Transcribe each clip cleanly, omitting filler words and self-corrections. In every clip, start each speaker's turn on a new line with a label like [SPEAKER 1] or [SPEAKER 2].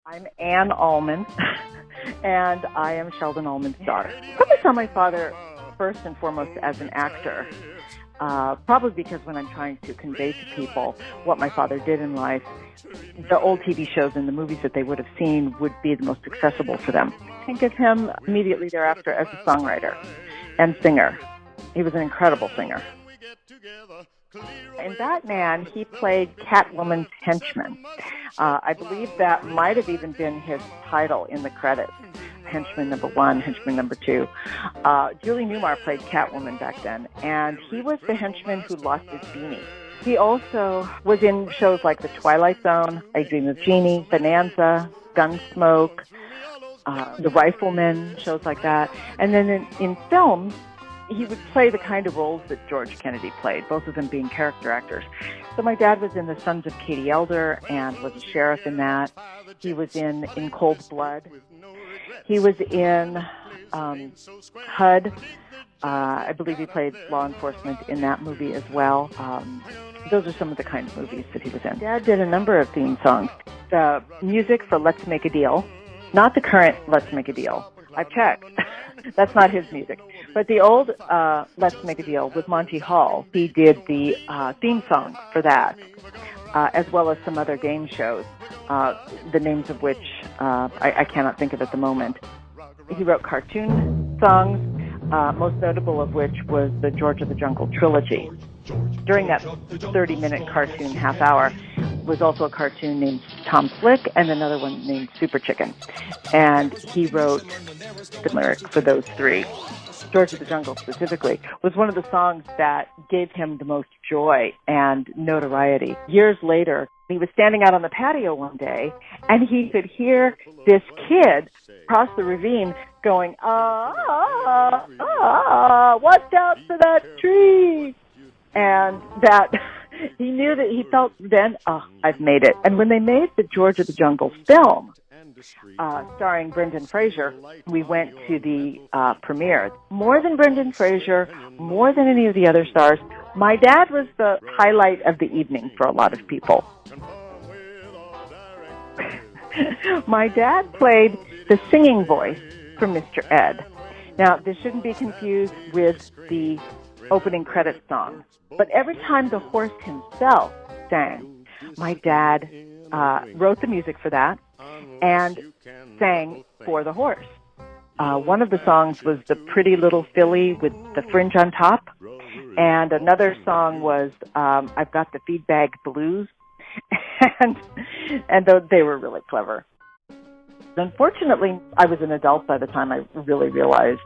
[SPEAKER 1] I'm Anne Allman, and I am Sheldon Allman's daughter. Probably saw my father first and foremost as an actor, probably because when I'm trying to convey to people what my father did in life, the old TV shows and the movies that they would have seen would be the most accessible to them. Think of him immediately thereafter as a songwriter and singer. He was an incredible singer. In Batman, he played Catwoman's henchman. I believe that might have even been his title in the credits. Henchman number 1, henchman number 2. Julie Newmar played Catwoman back then, and he was the henchman who lost his beanie. He also was in shows like The Twilight Zone, I Dream of Jeannie, Bonanza, Gunsmoke, The Rifleman, shows like that. And then in films, he would play the kind of roles that George Kennedy played, both of them being character actors. So my dad was in The Sons of Katie Elder and was a sheriff in that. He was in Cold Blood. He was in HUD. I believe he played law enforcement in that movie as well. Those are some of the kind of movies that he was in. Dad did a number of theme songs. The music for Let's Make a Deal, not the current Let's Make a Deal. I've checked. That's not his music. But the old Let's Make a Deal with Monty Hall, he did the theme song for that, as well as some other game shows, the names of which I cannot think of at the moment. He wrote cartoon songs, most notable of which was the George of the Jungle trilogy. During that 30-minute cartoon half hour was also a cartoon named Tom Slick and another one named Super Chicken. And he wrote the lyric for those three. George of the Jungle specifically was one of the songs that gave him the most joy and notoriety. Years later, he was standing out on the patio one day and he could hear this kid across the ravine going, watch out for that tree. And that he knew that he felt then, I've made it. And when they made the George of the Jungle film, starring Brendan Fraser, we went to the premiere. More than Brendan Fraser, more than any of the other stars, my dad was the highlight of the evening for a lot of people. My dad played the singing voice for Mr. Ed. Now, this shouldn't be confused with the opening credits song, but every time the horse himself sang, my dad wrote the music for that and sang for the horse. One of the songs was The Pretty Little Filly with the Fringe on Top, and another song was I've Got the Feedbag Blues, and they were really clever. Unfortunately, I was an adult by the time I really realized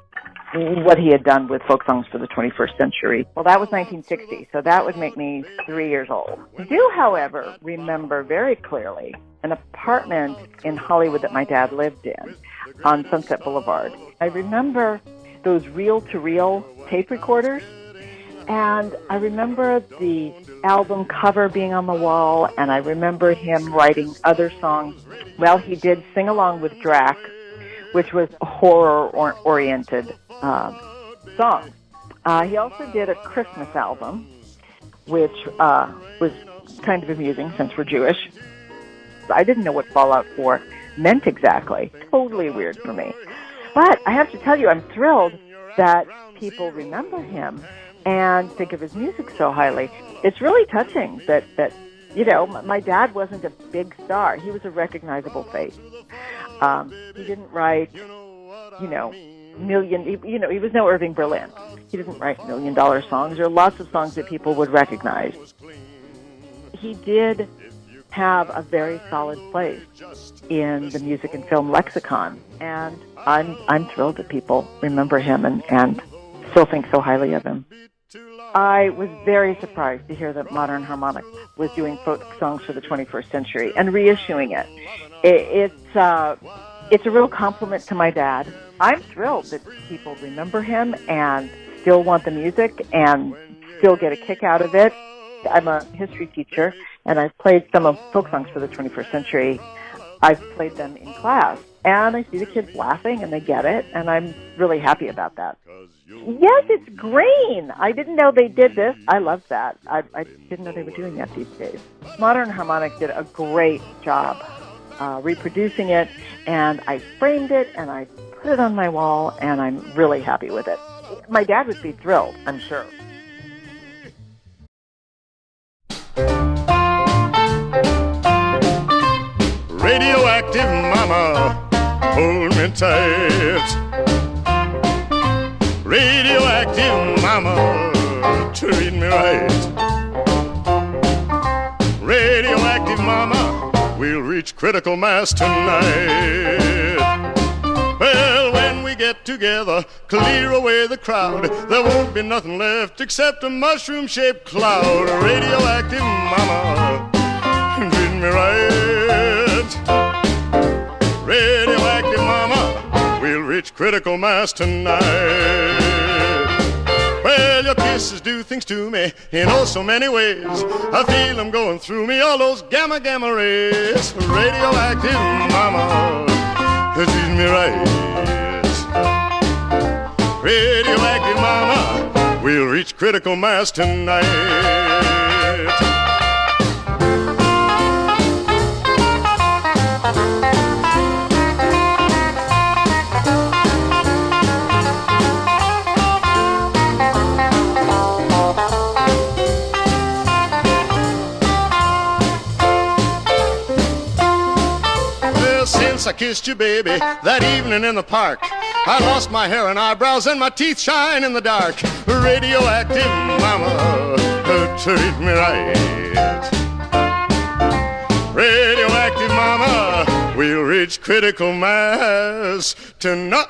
[SPEAKER 1] what he had done with folk songs for the 21st century. Well, that was 1960, so that would make me 3 years old. I do, however, remember very clearly an apartment in Hollywood that my dad lived in on Sunset Boulevard. I remember those reel-to-reel tape recorders, and I remember the album cover being on the wall, and I remember him writing other songs. Well, he did Sing Along with Drac, which was a horror-oriented song. He also did a Christmas album, which was kind of amusing since we're Jewish. I didn't know what Fallout 4 meant exactly. Totally weird for me. But I have to tell you, I'm thrilled that people remember him and think of his music so highly. It's really touching that you know, my dad wasn't a big star. He was a recognizable face. He didn't write, he was no Irving Berlin. He didn't write $1 million songs. There are lots of songs that people would recognize. He did have a very solid place in the music and film lexicon, and I'm thrilled that people remember him and still think so highly of him. I was very surprised to hear that Modern Harmonic was doing folk songs for the 21st century and reissuing it. It's a real compliment to my dad. I'm thrilled that people remember him and still want the music and still get a kick out of it. I'm a history teacher, and I've played some of folk songs for the 21st century. I've played them in class, and I see the kids laughing, and they get it, and I'm really happy about that. Yes, it's green. I didn't know they did this. I love that. I didn't know they were doing that these days. Modern Harmonic did a great job reproducing it, and I framed it, and I put it on my wall, and I'm really happy with it. My dad would be thrilled, I'm sure.
[SPEAKER 2] Radioactive mama, hold me tight. Radioactive mama, treat me right. Radioactive mama, we'll reach critical mass tonight. Well, when we get together, clear away the crowd, there won't be nothing left except a mushroom-shaped cloud. Radioactive mama, treat me right. Radioactive mama, we'll reach critical mass tonight. Well, your kisses do things to me in oh so many ways. I feel them going through me, all those gamma rays. Radioactive mama, treat me right. Radioactive mama, we'll reach critical mass tonight. Since I kissed you, baby, that evening in the park, I lost my hair and eyebrows and my teeth shine in the dark. Radioactive mama, treat me right. Radioactive mama, we'll reach critical mass tonight.